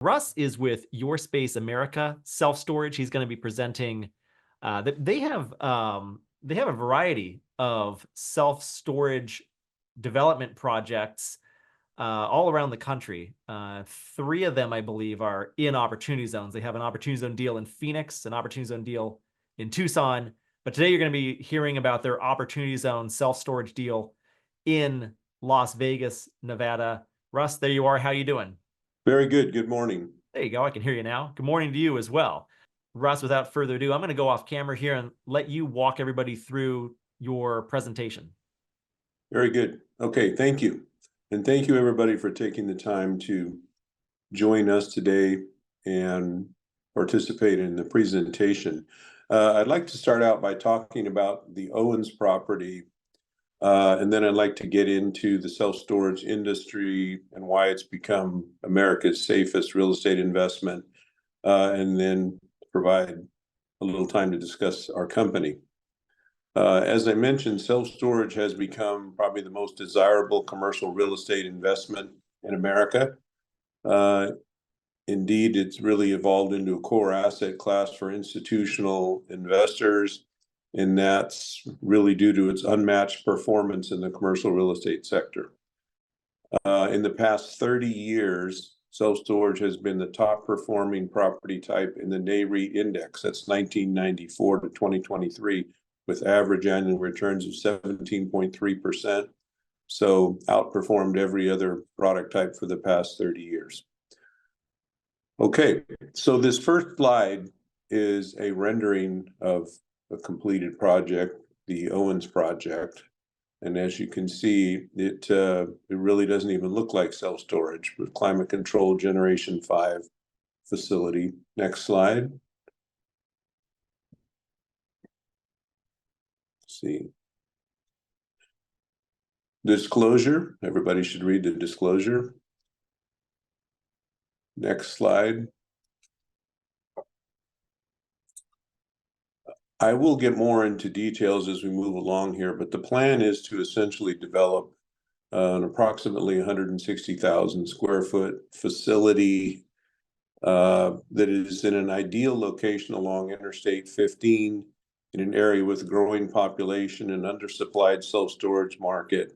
Russ is with YourSpace America Self-Storage. He's going to be presenting. They have a variety of self-storage development projects all around the country. 3 of them, I believe, are in opportunity zones. They have an opportunity zone deal in Phoenix, an opportunity zone deal in Tucson. But today you're going to be hearing about their opportunity zone self-storage deal in Las Vegas, Nevada. Russ, there you are. How you doing? Very good. Good morning. There you go. I can hear you now. Good morning to you as well. Russ, without further ado, I'm going to go off camera here and let you walk everybody through your presentation. Very good. Okay, thank you. And thank you everybody for taking the time to join us today and participate in the presentation. I'd like to start out by talking about the Owens property, and then I'd like to get into the self-storage industry and why it's become America's safest real estate investment, and then provide a little time to discuss our company. As I mentioned, self-storage has become probably the most desirable commercial real estate investment in America. Indeed, it's really evolved into a core asset class for institutional investors, and that's really due to its unmatched performance in the commercial real estate sector. In the past 30 years, self-storage has been the top performing property type in the NAREIT index. That's 1994 to 2023, with average annual returns of 17.3%. So outperformed every other product type for the past 30 years. Okay, so this first slide is a rendering of a completed project, the Owens project. And as you can see, it really doesn't even look like self-storage with climate control Generation 5 facility. Next slide. Let's see. Disclosure. Everybody should read the disclosure. Next slide. I will get more into details as we move along here, but the plan is to essentially develop an approximately 160,000 square foot facility that is in an ideal location along Interstate 15 in an area with growing population and undersupplied self-storage market.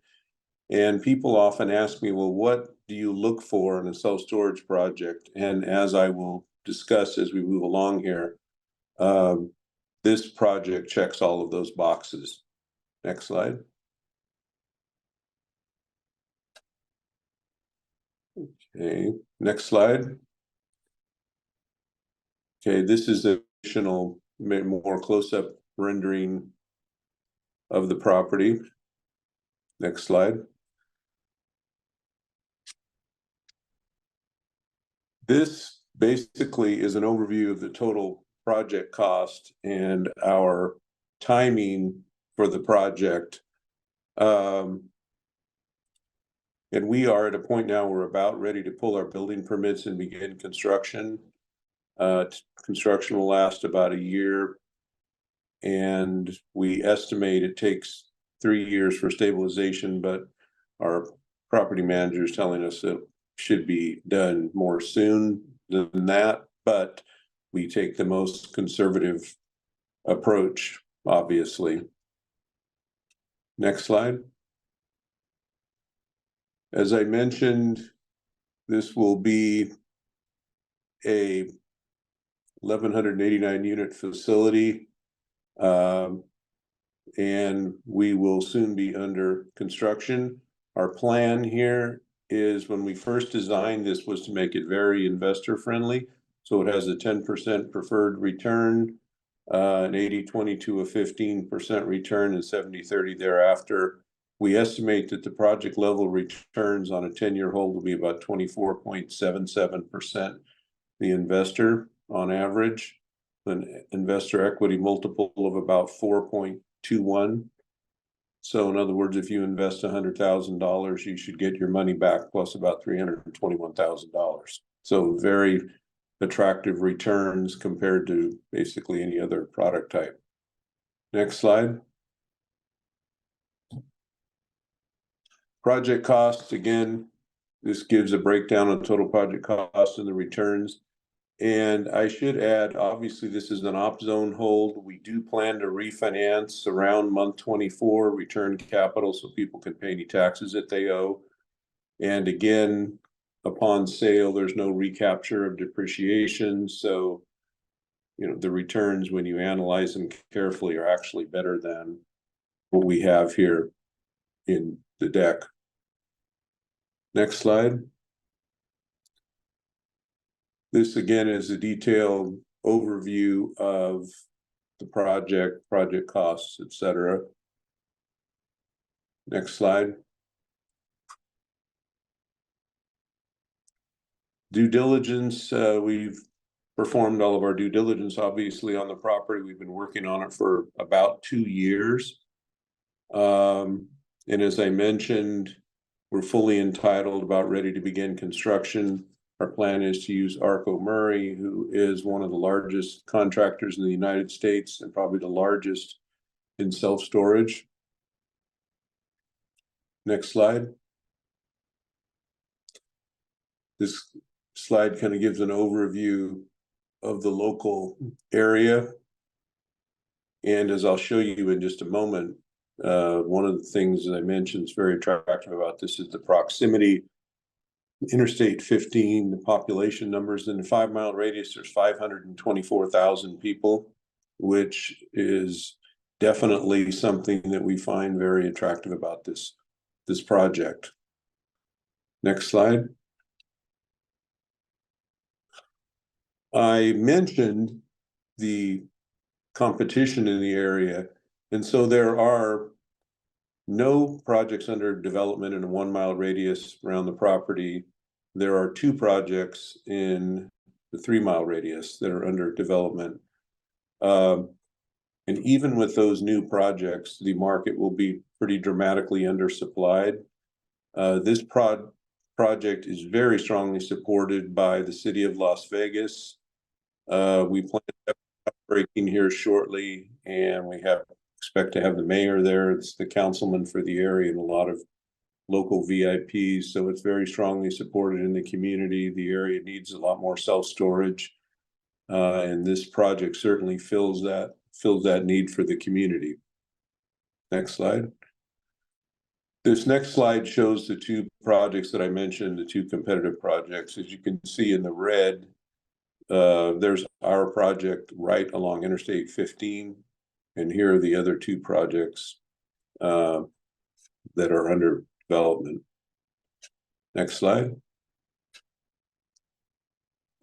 And people often ask me, well, what do you look for in a self-storage project? And as I will discuss as we move along here, this project checks all of those boxes. Next slide. Okay, next slide. Okay, this is an additional, more close-up rendering of the property. Next slide. This basically is an overview of the total project cost and our timing for the project. And we are at a point now we're about ready to pull our building permits and begin construction. Construction will last about a year, and we estimate it takes 3 years for stabilization, but our property manager is telling us it should be done more soon than that, but we take the most conservative approach, obviously. Next slide. As I mentioned, this will be a 1,189 unit facility, and we will soon be under construction. Our plan here is, when we first designed this, was to make it very investor friendly. So it has a 10% preferred return, an 80-20 to a 15% return, and 70-30 thereafter. We estimate that the project level returns on a 10-year hold will be about 24.77%. The investor on average, an investor equity multiple of about 4.21. So in other words, if you invest $100,000, you should get your money back plus about $321,000. So very attractive returns compared to basically any other product type. Next slide. Project costs, again, This gives a breakdown of total project costs and the returns. And I should add, obviously, this is an op zone hold. We do plan to refinance around month 24, return capital so people can pay any taxes that they owe. And again, upon sale, there's no recapture of depreciation. So, you know, the returns, when you analyze them carefully, are actually better than what we have here in the deck. Next slide. This again is a detailed overview of the project costs, etc. Next slide. Due diligence, we've performed all of our due diligence, obviously, on the property. We've been working on it for about 2 years. And as I mentioned, we're fully entitled, about ready to begin construction. Our plan is to use Arco Murray, who is one of the largest contractors in the United States and probably the largest in self-storage. Next slide. This slide kind of gives an overview of the local area. And as I'll show you in just a moment, one of the things that I mentioned is very attractive about this is the proximity. Interstate 15, the population numbers in the 5-mile radius, there's 524,000 people, which is definitely something that we find very attractive about this project. Next slide. I mentioned the competition in the area, and so there are no projects under development in a 1-mile radius around the property. There are 2 projects in the 3-mile radius that are under development. And even with those new projects, the market will be pretty dramatically undersupplied. This project is very strongly supported by the city of Las Vegas. We plan to have breaking here shortly, and we expect to have the mayor there. It's the councilman for the area and a lot of local VIPs. So it's very strongly supported in the community. The area needs a lot more self-storage, and this project certainly fills that need for the community. Next slide. This next slide shows the 2 projects that I mentioned, the 2 competitive projects. As you can see in the red, there's our project right along Interstate 15, and here are the other 2 projects that are under development. Next slide.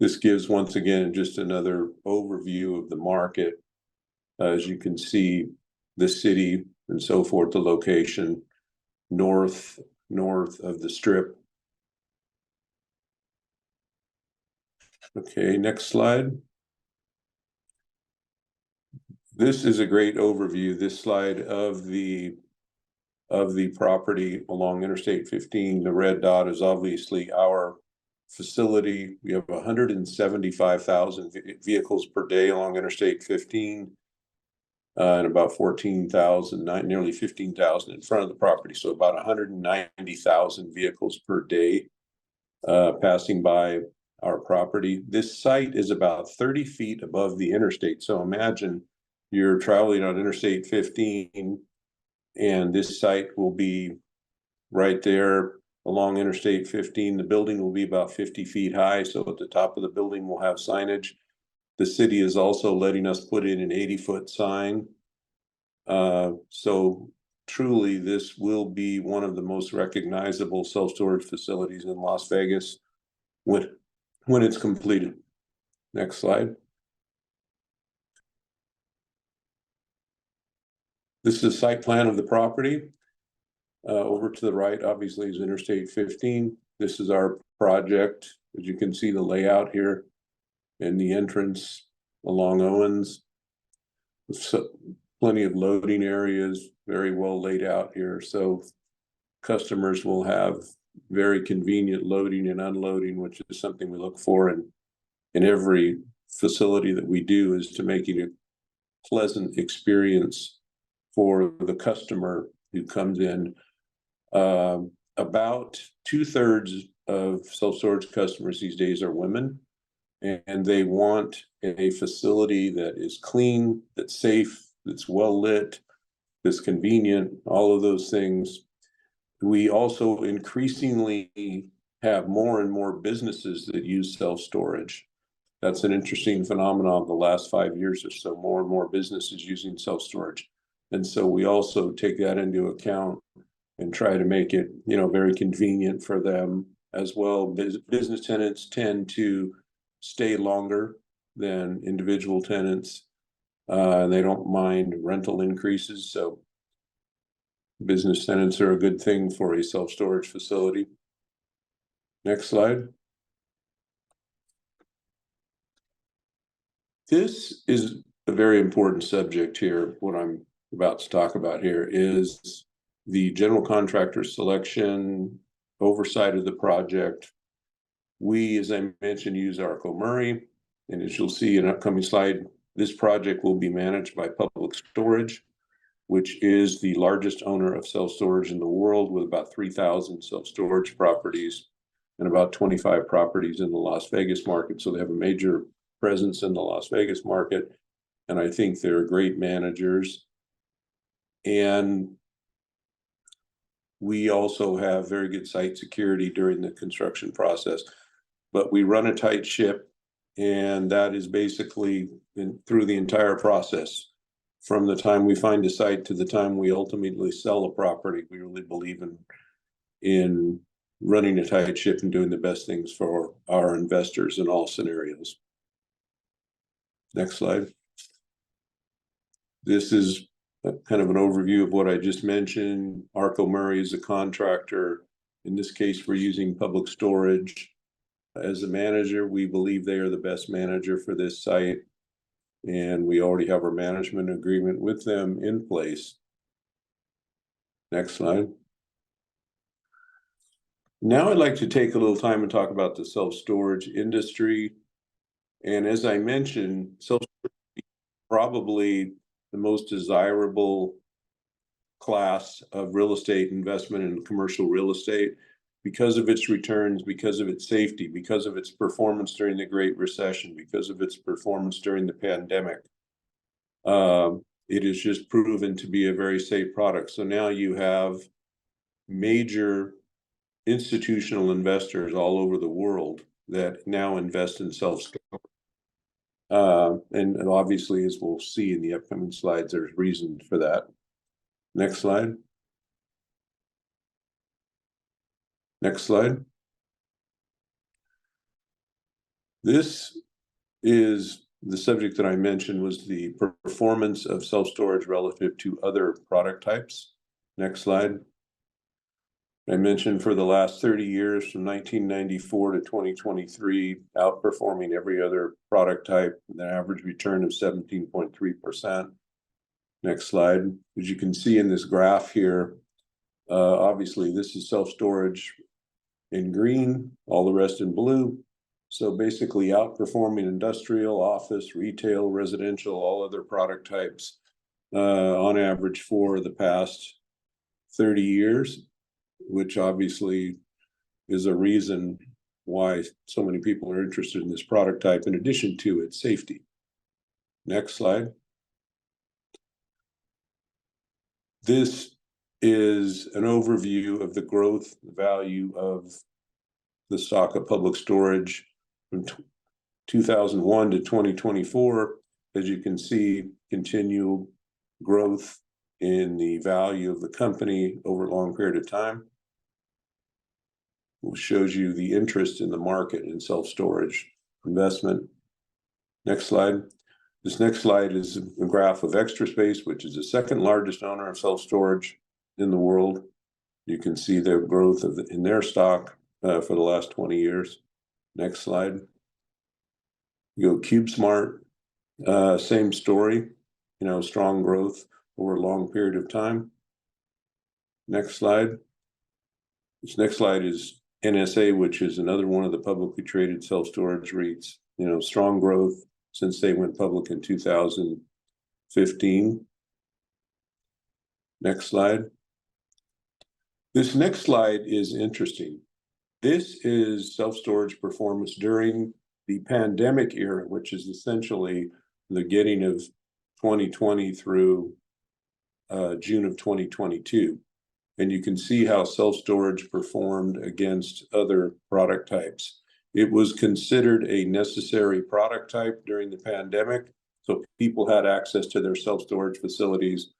This gives, once again, just another overview of the market. As you can see, the city and so forth, the location north of the strip. Okay, next slide. This is a great overview, this slide, of the property along Interstate 15. The red dot is obviously our facility. We have 175,000 vehicles per day along Interstate 15, and about 14,000, nearly 15,000 in front of the property. So about 190,000 vehicles per day passing by our property. This site is about 30 feet above the interstate. So imagine you're traveling on Interstate 15, and this site will be right there along Interstate 15. The building will be about 50 feet high. So at the top of the building, we'll have signage. The city is also letting us put in an 80-foot sign. So truly, this will be one of the most recognizable self-storage facilities in Las Vegas when it's completed. Next slide. This is a site plan of the property. Over to the right, obviously, is Interstate 15. This is our project. As you can see, the layout here and the entrance along Owens. So, plenty of loading areas, very well laid out here. So customers will have very convenient loading and unloading, which is something we look for in every facility that we do, is to make it a pleasant experience for the customer who comes in. About 2/3 of self-storage customers these days are women, and they want a facility that is clean, that's safe, that's well lit, that's convenient, all of those things. We also increasingly have more and more businesses that use self-storage. That's an interesting phenomenon of the last 5 years or so, more and more businesses using self-storage. And so we also take that into account and try to make it, very convenient for them as well. Business tenants tend to stay longer than individual tenants. They don't mind rental increases, so business tenants are a good thing for a self-storage facility. Next slide. This is a very important subject here. What I'm about to talk about here is the general contractor selection, oversight of the project. We, as I mentioned, use Arco Murray, and as you'll see in an upcoming slide, this project will be managed by Public Storage, which is the largest owner of self-storage in the world, with about 3,000 self-storage properties and about 25 properties in the Las Vegas market. So they have a major presence in the Las Vegas market, and I think they're great managers. And we also have very good site security during the construction process, but we run a tight ship, and that is basically through the entire process. From the time we find a site to the time we ultimately sell a property, we really believe in running a tight ship and doing the best things for our investors in all scenarios. Next slide. This is kind of an overview of what I just mentioned. Arco Murray is a contractor. In this case, we're using Public Storage as a manager. We believe they are the best manager for this site, and we already have our management agreement with them in place. Next slide. Now I'd like to take a little time and talk about the self-storage industry. And as I mentioned, self-storage is probably the most desirable class of real estate investment in commercial real estate because of its returns, because of its safety, because of its performance during the Great Recession, because of its performance during the pandemic. It is just proven to be a very safe product. So now you have major institutional investors all over the world that now invest in self-storage. And obviously, as we'll see in the upcoming slides, there's reason for that. Next slide. Next slide. This is the subject that I mentioned, was the performance of self-storage relative to other product types. Next slide. I mentioned for the last 30 years, from 1994 to 2023, outperforming every other product type, with an average return of 17.3%. Next slide. As you can see in this graph here, obviously this is self-storage in green, all the rest in blue. So basically outperforming industrial, office, retail, residential, all other product types on average for the past 30 years, which obviously is a reason why so many people are interested in this product type, in addition to its safety. Next slide. This is an overview of the growth value of the stock of Public Storage from 2001 to 2024. As you can see, continual growth in the value of the company over a long period of time, which shows you the interest in the market in self-storage investment. Next slide. This next slide is a graph of Extra Space, which is the second largest owner of self-storage in the world. You can see their growth in their stock for the last 20 years. Next slide. You go CubeSmart, same story, strong growth over a long period of time. Next slide. This next slide is NSA, which is another one of the publicly traded self-storage REITs. Strong growth since they went public in 2015. Next slide. This next slide is interesting. This is self-storage performance during the pandemic era, which is essentially the beginning of 2020 through June of 2022. And you can see how self-storage performed against other product types. It was considered a necessary product type during the pandemic. So people had access to their self-storage facilities,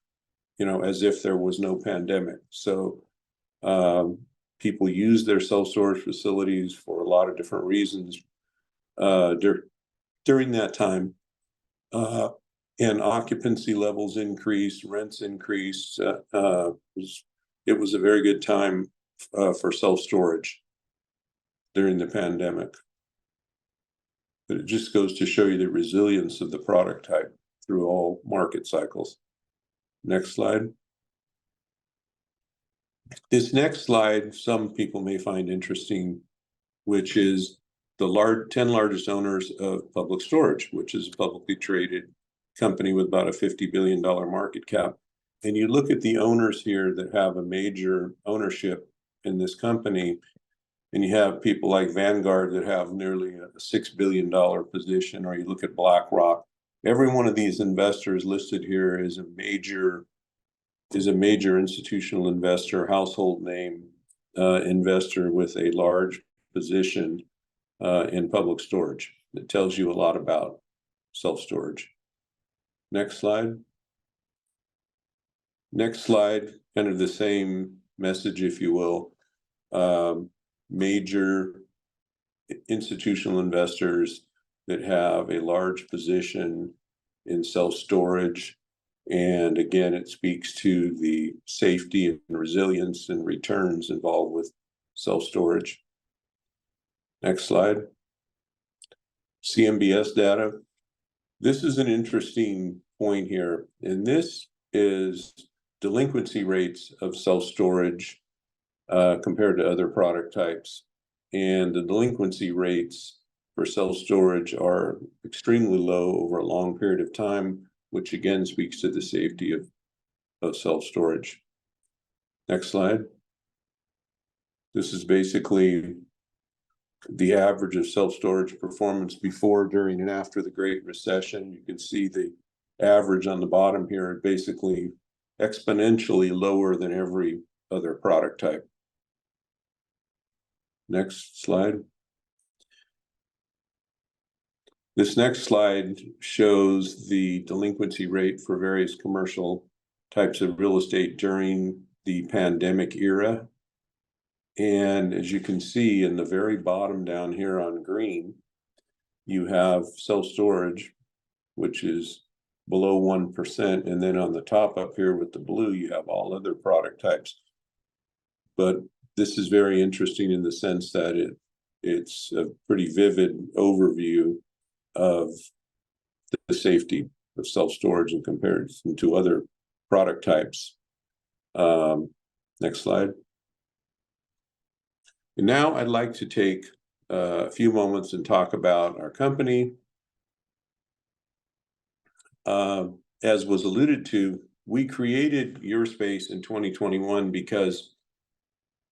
as if there was no pandemic. So people used their self-storage facilities for a lot of different reasons during that time. And occupancy levels increased, rents increased. It was a very good time for self-storage during the pandemic. But it just goes to show you the resilience of the product type through all market cycles. Next slide. This next slide, some people may find interesting, which is the 10 largest owners of Public Storage, which is a publicly traded company with about a $50 billion market cap. And you look at the owners here that have a major ownership in this company, and you have people like Vanguard that have nearly a $6 billion position, or you look at BlackRock. Every one of these investors listed here is a major institutional investor, household name investor with a large position in Public Storage. It tells you a lot about self-storage. Next slide. Next slide, kind of the same message, if you will. Major institutional investors that have a large position in self-storage. And again, it speaks to the safety and resilience and returns involved with self-storage. Next slide. CMBS data. This is an interesting point here, and this is delinquency rates of self-storage compared to other product types. And the delinquency rates for self-storage are extremely low over a long period of time, which again speaks to the safety of self-storage. Next slide. This is basically the average of self-storage performance before, during, and after the Great Recession. You can see the average on the bottom here, basically exponentially lower than every other product type. Next slide. This next slide shows the delinquency rate for various commercial types of real estate during the pandemic era. And as you can see in the very bottom down here on green, you have self-storage, which is below 1%. And then on the top up here with the blue, you have all other product types. But this is very interesting in the sense that it's a pretty vivid overview of the safety of self-storage in comparison to other product types. Next slide. And now I'd like to take a few moments and talk about our company. As was alluded to, we created YourSpace in 2021 because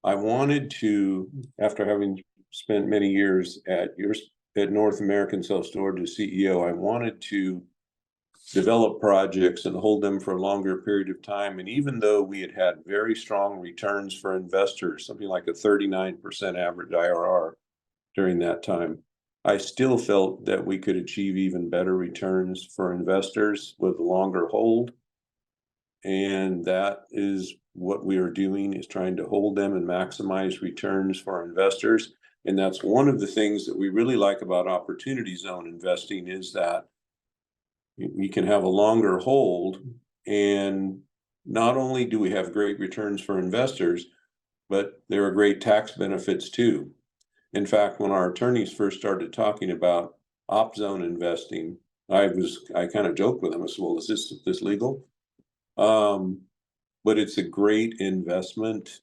I wanted to, after having spent many years at North American Self-Storage as CEO, I wanted to develop projects and hold them for a longer period of time. And even though we had had very strong returns for investors, something like a 39% average IRR during that time, I still felt that we could achieve even better returns for investors with a longer hold. And that is what we are doing, is trying to hold them and maximize returns for our investors. And that's one of the things that we really like about opportunity zone investing, is that we can have a longer hold, and not only do we have great returns for investors, but there are great tax benefits too. In fact, when our attorneys first started talking about op zone investing, I kind of joked with them. I said, well, is this legal? But it's a great investment.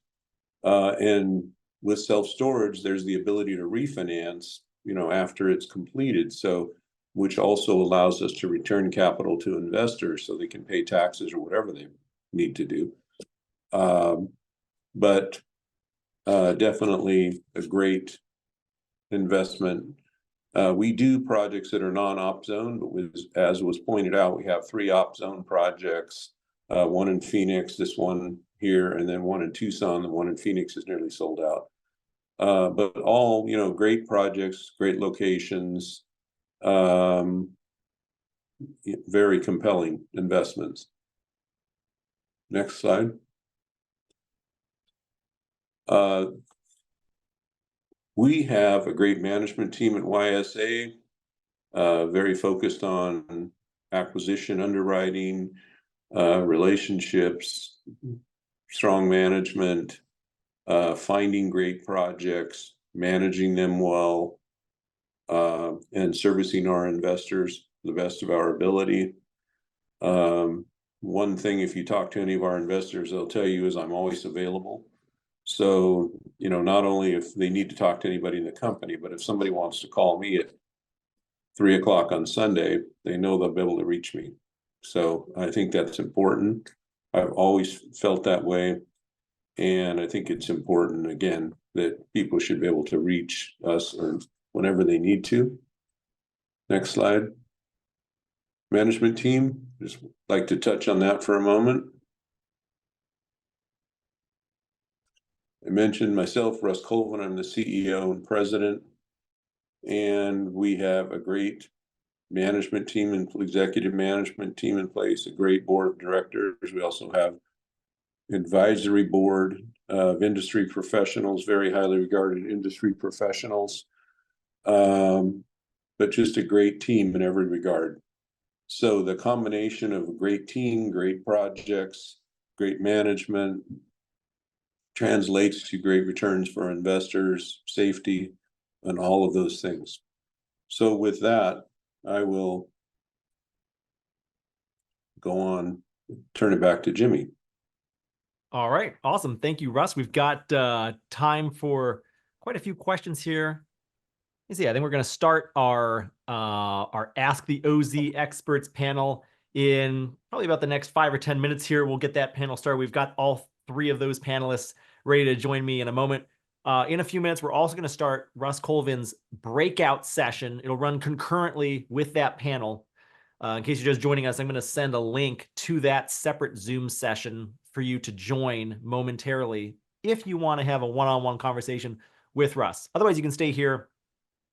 And with self-storage, there's the ability to refinance, after it's completed. So, which also allows us to return capital to investors so they can pay taxes or whatever they need to do. But definitely a great investment. We do projects that are non-op zone, but as was pointed out, we have 3 op zone projects, one in Phoenix, this one here, and then one in Tucson. The one in Phoenix is nearly sold out. But all, great projects, great locations, very compelling investments. Next slide. We have a great management team at YSA, very focused on acquisition, underwriting, relationships, strong management, finding great projects, managing them well, and servicing our investors to the best of our ability. One thing, if you talk to any of our investors, they'll tell you is I'm always available. So, not only if they need to talk to anybody in the company, but if somebody wants to call me at 3 o'clock on Sunday, they know they'll be able to reach me. So I think that's important. I've always felt that way. And I think it's important, again, that people should be able to reach us whenever they need to. Next slide. Management team, just like to touch on that for a moment. I mentioned myself, Russ Colvin, I'm the CEO and president, and we have a great management team and executive management team in place, a great board of directors. We also have advisory board of industry professionals, very highly regarded industry professionals, but just a great team in every regard. So the combination of a great team, great projects, great management translates to great returns for investors, safety, and all of those things. So with that, I will go on, turn it back to Jimmy. All right, awesome. Thank you, Russ. We've got time for quite a few questions here. Let's see, I think we're going to start our Ask the OZ Experts panel in probably about the next 5 or 10 minutes here. We'll get that panel started. We've got all 3 of those panelists ready to join me in a moment. In a few minutes, we're also going to start Russ Colvin's breakout session. It'll run concurrently with that panel. In case you're just joining us, I'm going to send a link to that separate Zoom session for you to join momentarily if you want to have a one-on-one conversation with Russ. Otherwise, you can stay here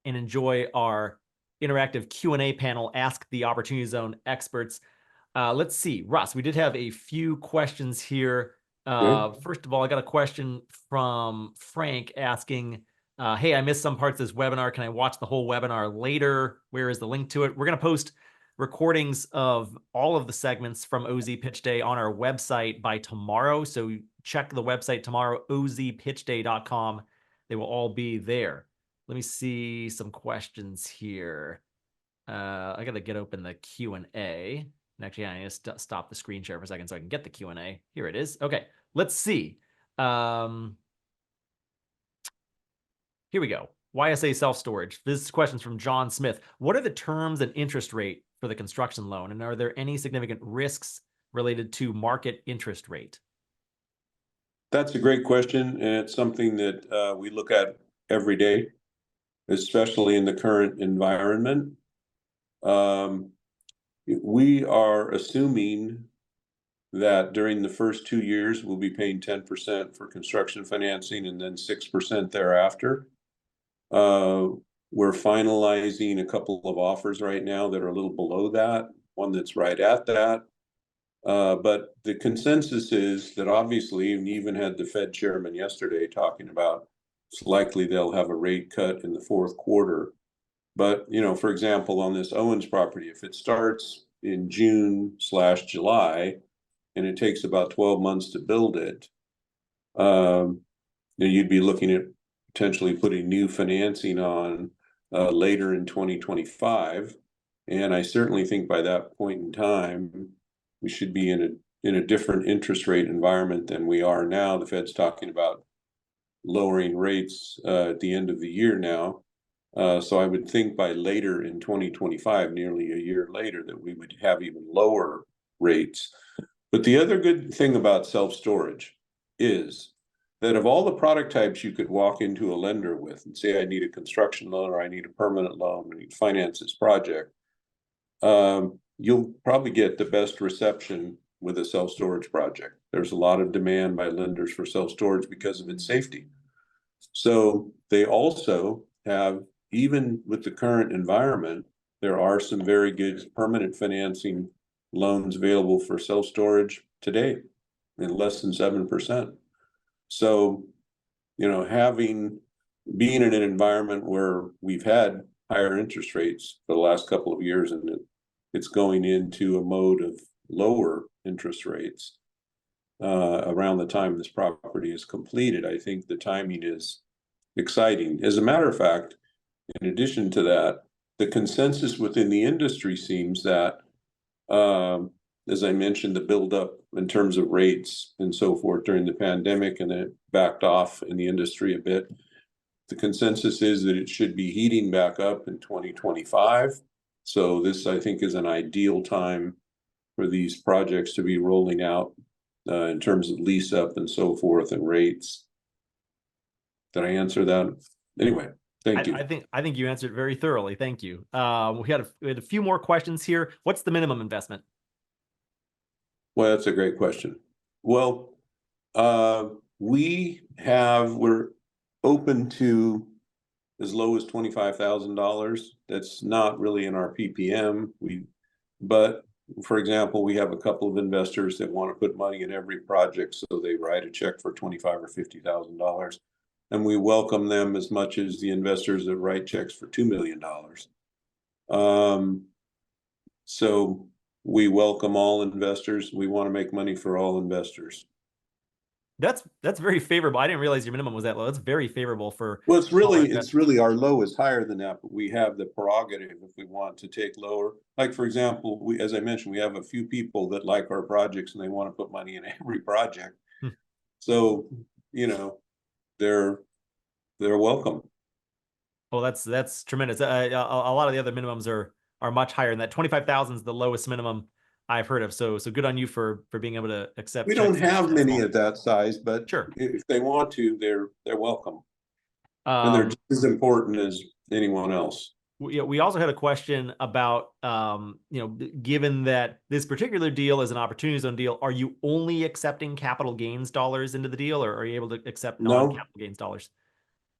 and enjoy our interactive Q&A panel, Ask the Opportunity Zone Experts. Let's see, Russ, we did have a few questions here. First of all, I got a question from Frank asking, hey, I missed some parts of this webinar. Can I watch the whole webinar later? Where is the link to it? We're going to post recordings of all of the segments from OZ Pitch Day on our website by tomorrow. So check the website tomorrow, ozpitchday.com. They will all be there. Let me see some questions here. I got to get open the Q&A. And actually, I need to stop the screen share for a second so I can get the Q&A. Here it is. Okay, let's see. Here we go. YSA self-storage. This question's from John Smith. What are the terms and interest rate for the construction loan? And are there any significant risks related to market interest rate? That's a great question. And it's something that we look at every day, especially in the current environment. We are assuming that during the first 2 years, we'll be paying 10% for construction financing and then 6% thereafter. We're finalizing a couple of offers right now that are a little below that, one that's right at that. But the consensus is that obviously, and even had the Fed chairman yesterday talking about it's likely they'll have a rate cut in the 4th quarter. But, for example, on this Owens property, if it starts in June/July and it takes about 12 months to build it, you'd be looking at potentially putting new financing on later in 2025. And I certainly think by that point in time, we should be in a different interest rate environment than we are now. The Fed's talking about lowering rates at the end of the year now. So I would think by later in 2025, nearly a year later, that we would have even lower rates. But the other good thing about self-storage is that of all the product types you could walk into a lender with and say, I need a construction loan, or I need a permanent loan, I need to finance this project, you'll probably get the best reception with a self-storage project. There's a lot of demand by lenders for self-storage because of its safety. So they also have, even with the current environment, there are some very good permanent financing loans available for self-storage today in less than 7%. So, being in an environment where we've had higher interest rates for the last couple of years, and it's going into a mode of lower interest rates around the time this property is completed, I think the timing is exciting. As a matter of fact, in addition to that, the consensus within the industry seems that, as I mentioned, the buildup in terms of rates and so forth during the pandemic, and then it backed off in the industry a bit. The consensus is that it should be heating back up in 2025. So this, I think, is an ideal time for these projects to be rolling out in terms of lease up and so forth and rates. Did I answer that? Anyway, thank you. I think you answered very thoroughly. Thank you. We had a few more questions here. What's the minimum investment? Well, that's a great question. Well, we're open to as low as $25,000. That's not really in our PPM. But for example, we have a couple of investors that want to put money in every project, so they write a check for $25,000 or $50,000, and we welcome them as much as the investors that write checks for $2 million. So we welcome all investors. We want to make money for all investors. That's very favorable. I didn't realize your minimum was that low. That's very favorable for. Well, it's really our low is higher than that, but we have the prerogative if we want to take lower. Like, for example, as I mentioned, we have a few people that like our projects and they want to put money in every project. So, they're welcome. Well, that's tremendous. A lot of the other minimums are much higher, and that 25,000 is the lowest minimum I've heard of. So good on you for being able to accept. We don't have many at that size, but sure, if they want to, they're welcome. And they're just as important as anyone else. We also had a question about, given that this particular deal is an opportunity zone deal, are you only accepting capital gains dollars into the deal, or are you able to accept non-capital gains dollars?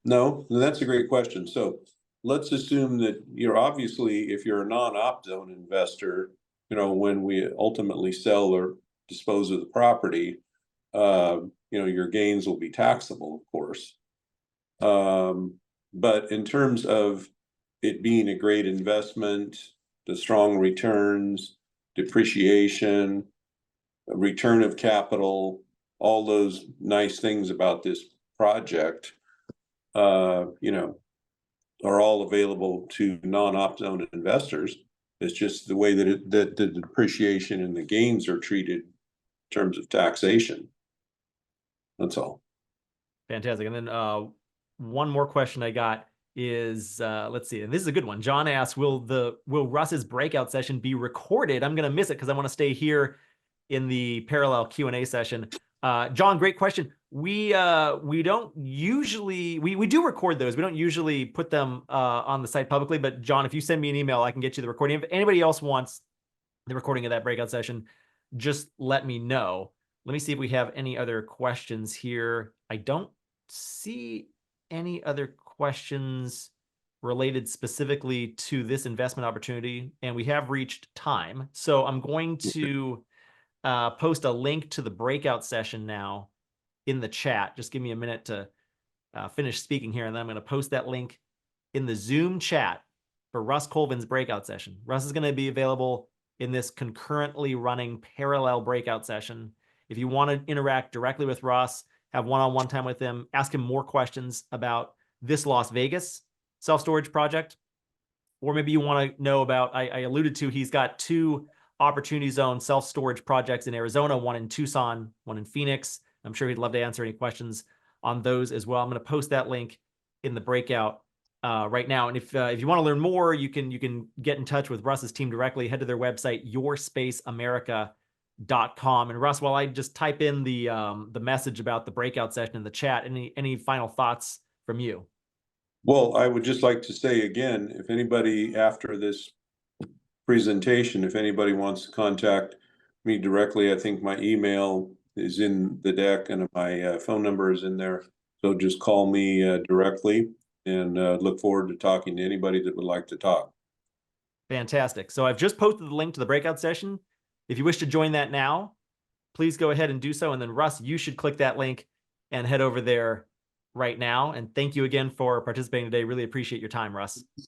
No, that's a great question. So let's assume that if you're a non-op zone investor, when we ultimately sell or dispose of the property, your gains will be taxable, of course. But in terms of it being a great investment, the strong returns, depreciation, return of capital, all those nice things about this project, are all available to non-op zone investors. It's just the way that the depreciation and the gains are treated in terms of taxation. That's all. Fantastic. And then one more question I got is, let's see, and this is a good one. John asks, will Russ's breakout session be recorded? I'm going to miss it because I want to stay here in the parallel Q&A session. John, great question. We don't usually, we do record those. We don't usually put them on the site publicly, but John, if you send me an email, I can get you the recording. If anybody else wants the recording of that breakout session, just let me know. Let me see if we have any other questions here. I don't see any other questions related specifically to this investment opportunity, and we have reached time. So I'm going to post a link to the breakout session now in the chat. Just give me a minute to finish speaking here, and then I'm going to post that link in the Zoom chat for Russ Colvin's breakout session. Russ is going to be available in this concurrently running parallel breakout session. If you want to interact directly with Russ, have one-on-one time with him, ask him more questions about this Las Vegas self-storage project, or maybe you want to know about, I alluded to, he's got 2 Opportunity Zone self-storage projects in Arizona, one in Tucson, one in Phoenix. I'm sure he'd love to answer any questions on those as well. I'm going to post that link in the breakout right now. And if you want to learn more, you can get in touch with Russ's team directly. Head to their website, YourSpace America. OpportunityDB.com. And Russ, while I just type in the message about the breakout session in the chat, any final thoughts from you? Well, I would just like to say again, if anybody after this presentation, if anybody wants to contact me directly, I think my email is in the deck and my phone number is in there. So just call me directly, and look forward to talking to anybody that would like to talk. Fantastic. So I've just posted the link to the breakout session. If you wish to join that now, please go ahead and do so. And then Russ, you should click that link and head over there right now. And thank you again for participating today. Really appreciate your time, Russ.